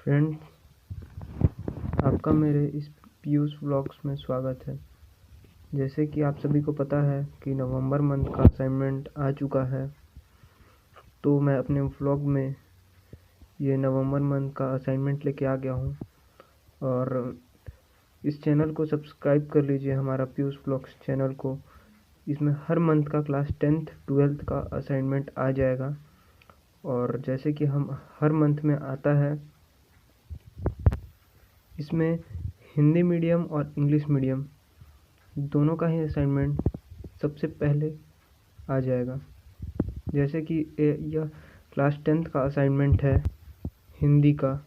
Friends, आपका मेरे इस पीयूष व्लॉग्स में स्वागत है। जैसे कि आप सभी को पता है कि नवंबर मंथ का असाइनमेंट आ चुका है, तो मैं अपने व्लॉग में ये नवंबर मंथ का असाइनमेंट लेके आ गया हूँ। और इस चैनल को सब्सक्राइब कर लीजिए, हमारा पीयूष व्लॉग्स चैनल को। इसमें हर मंथ का क्लास 10th 12th का असाइनमेंट आ जाएगा। और जैसे कि हम हर मंथ में आता है, इसमें हिंदी मीडियम और इंग्लिश मीडियम दोनों का ही असाइनमेंट सबसे पहले आ जाएगा। जैसे कि यह क्लास 10th का असाइनमेंट है हिंदी का।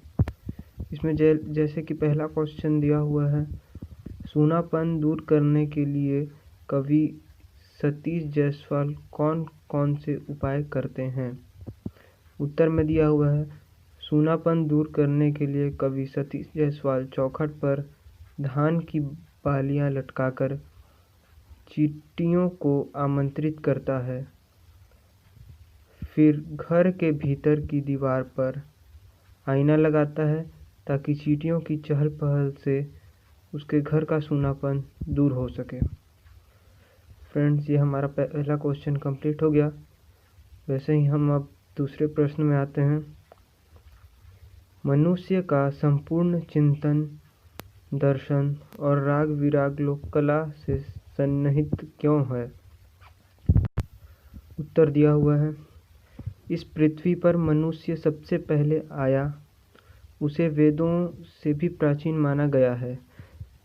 इसमें जैसे कि पहला क्वेश्चन दिया हुआ है, सूनापन दूर करने के लिए कवि सतीश जायसवाल कौन कौन से उपाय करते हैं। उत्तर में दिया हुआ है, सूनापन दूर करने के लिए कवि सतीश जायसवाल चौखट पर धान की बालियां लटकाकर चींटियों को आमंत्रित करता है, फिर घर के भीतर की दीवार पर आईना लगाता है ताकि चींटियों की चहल पहल से उसके घर का सूनापन दूर हो सके। फ्रेंड्स, ये हमारा पहला क्वेश्चन कंप्लीट हो गया। वैसे ही हम अब दूसरे प्रश्न में आते हैं। मनुष्य का संपूर्ण चिंतन, दर्शन और राग विराग लोक कला से सन्निहित क्यों है। उत्तर दिया हुआ है, इस पृथ्वी पर मनुष्य सबसे पहले आया, उसे वेदों से भी प्राचीन माना गया है।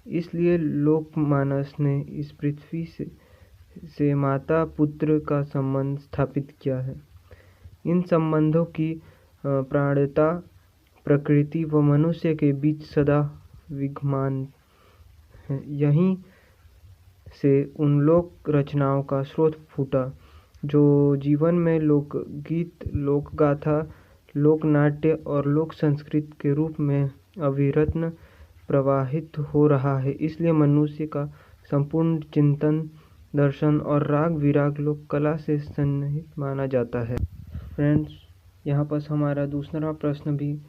इसलिए लोकमानस ने इस पृथ्वी से माता पुत्र का संबंध स्थापित किया है। इन संबंधों की प्राणता प्रकृति व मनुष्य के बीच सदा विद्यमान है। यहीं से उन लोक रचनाओं का स्रोत फूटा जो जीवन में लोकगीत, लोकगाथा, लोकनाट्य और लोक संस्कृति के रूप में अविरत प्रवाहित हो रहा है। इसलिए मनुष्य का संपूर्ण चिंतन, दर्शन और राग विराग लोक कला से सन्निहित माना जाता है। फ्रेंड्स, यहाँ पर हमारा दूसरा प्रश्न भी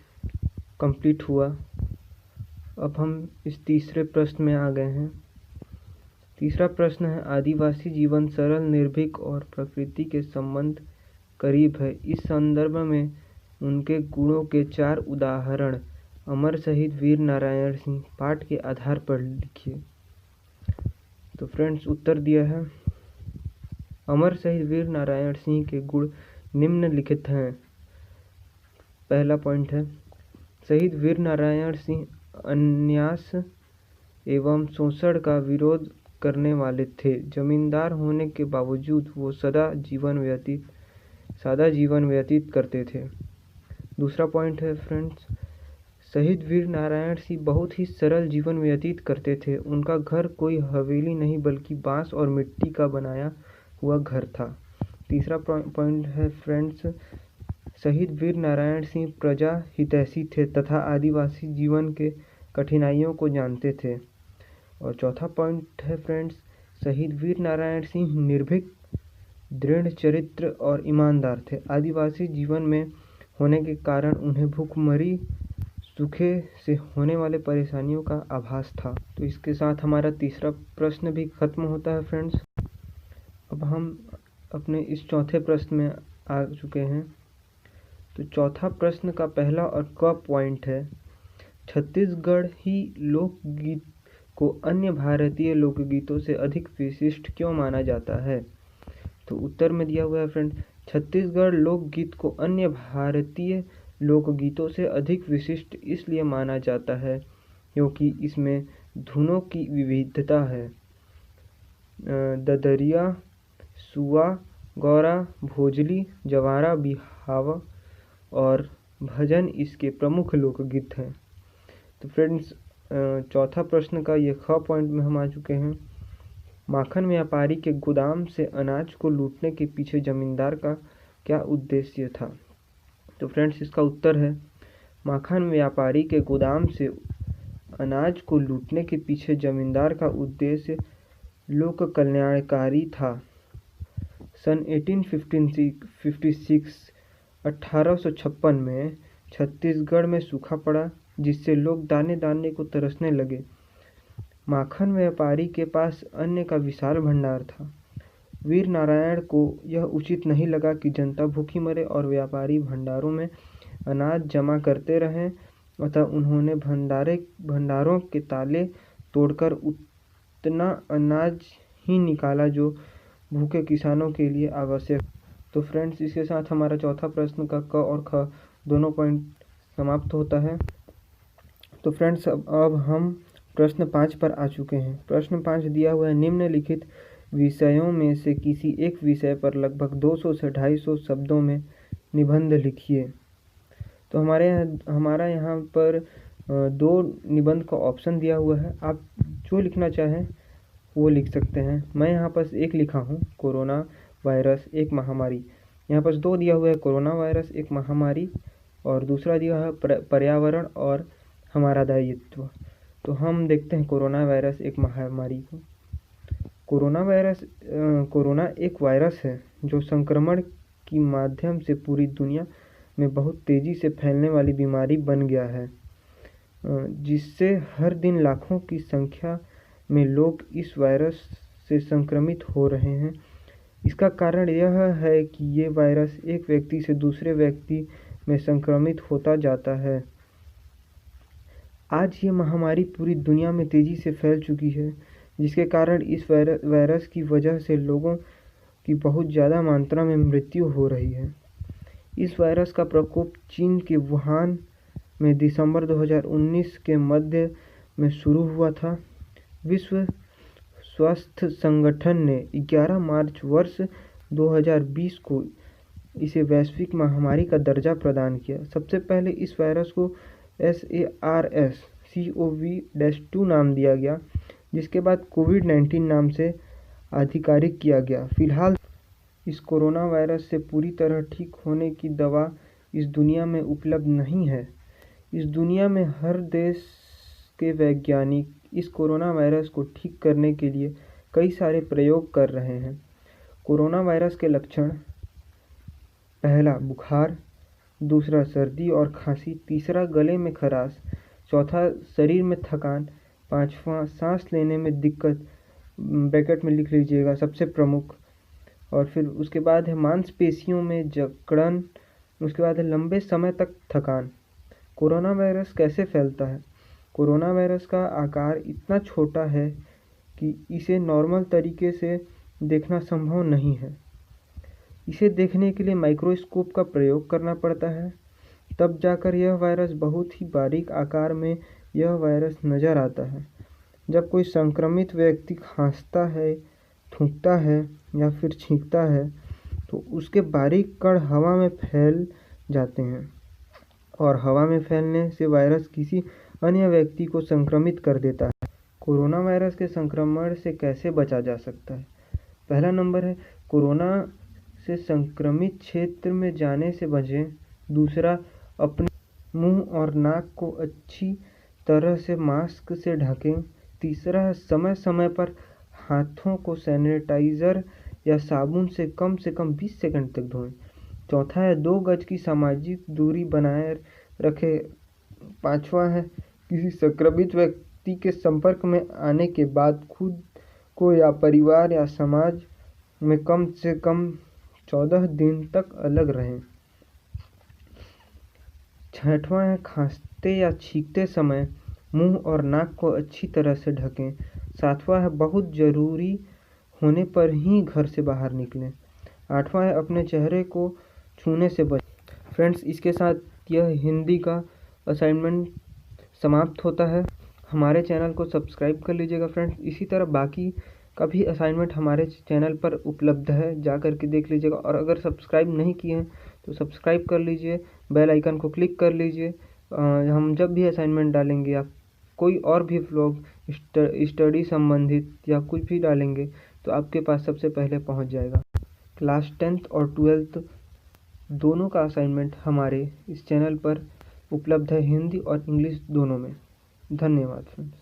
कंप्लीट हुआ। अब हम इस तीसरे प्रश्न में आ गए हैं। तीसरा प्रश्न है, आदिवासी जीवन सरल, निर्भीक और प्रकृति के संबंध करीब है। इस संदर्भ में उनके गुणों के 4 उदाहरण अमर शहीद वीर नारायण सिंह पाठ के आधार पर लिखिए। तो फ्रेंड्स, उत्तर दिया है, अमर शहीद वीर नारायण सिंह के गुण निम्नलिखित हैं। पहला पॉइंट है, शहीद वीर नारायण सिंह अन्यास एवं शोषण का विरोध करने वाले थे। जमींदार होने के बावजूद वो सादा जीवन व्यतीत करते थे। दूसरा पॉइंट है फ्रेंड्स, शहीद वीर नारायण सिंह बहुत ही सरल जीवन व्यतीत करते थे। उनका घर कोई हवेली नहीं बल्कि बांस और मिट्टी का बनाया हुआ घर था। तीसरा पॉइंट है फ्रेंड्स, शहीद वीर नारायण सिंह प्रजा हितैषी थे तथा आदिवासी जीवन के कठिनाइयों को जानते थे। और चौथा पॉइंट है फ्रेंड्स, शहीद वीर नारायण सिंह निर्भीक, दृढ़ चरित्र और ईमानदार थे। आदिवासी जीवन में होने के कारण उन्हें भूखमरी, सूखे से होने वाले परेशानियों का आभास था। तो इसके साथ हमारा तीसरा प्रश्न भी खत्म होता है फ्रेंड्स। अब हम अपने इस चौथे प्रश्न में आ चुके हैं। तो चौथा प्रश्न का पहला और क पॉइंट है, छत्तीसगढ़ ही लोकगीत को अन्य भारतीय लोकगीतों से अधिक विशिष्ट क्यों माना जाता है। तो उत्तर में दिया हुआ है फ्रेंड, छत्तीसगढ़ लोकगीत को अन्य भारतीय लोकगीतों से अधिक विशिष्ट इसलिए माना जाता है क्योंकि इसमें धुनों की विविधता है। ददरिया, सुआ, गौरा, भोजली, जवारा, बिहावा और भजन इसके प्रमुख लोकगीत हैं। तो फ्रेंड्स, चौथा प्रश्न का ये ख पॉइंट में हम आ चुके हैं। माखन व्यापारी के गोदाम से अनाज को लूटने के पीछे जमींदार का क्या उद्देश्य था। तो फ्रेंड्स, इसका उत्तर है, माखन व्यापारी के गोदाम से अनाज को लूटने के पीछे जमींदार का उद्देश्य लोक कल्याणकारी था। सन 1856 1856 में छत्तीसगढ़ में सूखा पड़ा, जिससे लोग दाने दाने को तरसने लगे। माखन व्यापारी के पास अन्न का विशाल भंडार था। वीर नारायण को यह उचित नहीं लगा कि जनता भूखी मरे और व्यापारी भंडारों में अनाज जमा करते रहें, अतः उन्होंने भंडारों के ताले तोड़कर उतना अनाज ही निकाला जो भूखे किसानों के लिए आवश्यक। तो फ्रेंड्स, इसके साथ हमारा चौथा प्रश्न का क और ख दोनों पॉइंट समाप्त होता है। तो फ्रेंड्स, अब हम प्रश्न 5 पर आ चुके हैं। प्रश्न 5 दिया हुआ है, निम्नलिखित विषयों में से किसी एक विषय पर लगभग 200 से 250 शब्दों में निबंध लिखिए। तो हमारा यहाँ पर 2 निबंध का ऑप्शन दिया हुआ है। आप जो लिखना चाहें वो लिख सकते हैं। मैं यहाँ पर एक लिखा हूँ, कोरोना वायरस एक महामारी। यहाँ पर 2 दिया हुआ है, कोरोना वायरस एक महामारी, और दूसरा दिया है पर्यावरण और हमारा दायित्व। तो हम देखते हैं कोरोना वायरस एक महामारी को। कोरोना एक वायरस है जो संक्रमण की माध्यम से पूरी दुनिया में बहुत तेज़ी से फैलने वाली बीमारी बन गया है, जिससे हर दिन लाखों की संख्या में लोग इस वायरस से संक्रमित हो रहे हैं। इसका कारण यह है कि ये वायरस एक व्यक्ति से दूसरे व्यक्ति में संक्रमित होता जाता है। आज ये महामारी पूरी दुनिया में तेज़ी से फैल चुकी है, जिसके कारण इस वायरस की वजह से लोगों की बहुत ज़्यादा मात्रा में मृत्यु हो रही है। इस वायरस का प्रकोप चीन के वुहान में दिसंबर 2019 के मध्य में शुरू हुआ था। विश्व स्वास्थ्य संगठन ने 11 मार्च वर्ष 2020 को इसे वैश्विक महामारी का दर्जा प्रदान किया। सबसे पहले इस वायरस को SARS-CoV-2 नाम दिया गया, जिसके बाद कोविड-19 नाम से आधिकारिक किया गया। फिलहाल इस कोरोना वायरस से पूरी तरह ठीक होने की दवा इस दुनिया में उपलब्ध नहीं है। इस दुनिया में हर देश के वैज्ञानिक इस कोरोना वायरस को ठीक करने के लिए कई सारे प्रयोग कर रहे हैं। कोरोना वायरस के लक्षण: पहला बुखार, दूसरा सर्दी और खांसी, तीसरा गले में खराश, चौथा शरीर में थकान, पांचवा सांस लेने में दिक्कत, ब्रैकेट में लिख लीजिएगा सबसे प्रमुख, और फिर उसके बाद है मांसपेशियों में जकड़न, उसके बाद है लंबे समय तक थकान। कोरोना वायरस कैसे फैलता है? कोरोना वायरस का आकार इतना छोटा है कि इसे नॉर्मल तरीके से देखना संभव नहीं है। इसे देखने के लिए माइक्रोस्कोप का प्रयोग करना पड़ता है, तब जाकर यह वायरस बहुत ही बारीक आकार में यह वायरस नज़र आता है। जब कोई संक्रमित व्यक्ति खांसता है, थूकता है या फिर छींकता है तो उसके बारीक कण हवा में फैल जाते हैं, और हवा में फैलने से वायरस किसी अन्य व्यक्ति को संक्रमित कर देता है। कोरोना वायरस के संक्रमण से कैसे बचा जा सकता है? पहला नंबर है, कोरोना से संक्रमित क्षेत्र में जाने से बचें। दूसरा, अपने मुंह और नाक को अच्छी तरह से मास्क से ढकें। तीसरा, समय समय पर हाथों को सैनिटाइज़र या साबुन से कम 20 सेकंड तक धोएं। चौथा है, 2 गज की सामाजिक दूरी बनाए रखें। पांचवा है, किसी संक्रमित व्यक्ति के संपर्क में आने के बाद खुद को या परिवार या समाज में कम से कम 14 दिन तक अलग रहें। छठवां है, खांसते या छींकते समय मुंह और नाक को अच्छी तरह से ढकें। सातवां है, बहुत ज़रूरी होने पर ही घर से बाहर निकलें। आठवां है, अपने चेहरे को छूने से बचें। फ्रेंड्स, इसके साथ यह हिंदी का असाइनमेंट समाप्त होता है। हमारे चैनल को सब्सक्राइब कर लीजिएगा फ्रेंड्स। इसी तरह बाकी का भी असाइनमेंट हमारे चैनल पर उपलब्ध है, जा कर के देख लीजिएगा। और अगर सब्सक्राइब नहीं किए हैं तो सब्सक्राइब कर लीजिए, बेल आइकन को क्लिक कर लीजिए। हम जब भी असाइनमेंट डालेंगे या कोई और भी व्लॉग स्टडी संबंधित या कुछ भी डालेंगे तो आपके पास सबसे पहले पहुंच जाएगा। क्लास 10th और 12th दोनों का असाइनमेंट हमारे इस चैनल पर उपलब्ध है, हिंदी और इंग्लिश दोनों में। धन्यवाद फ्रेंड्स।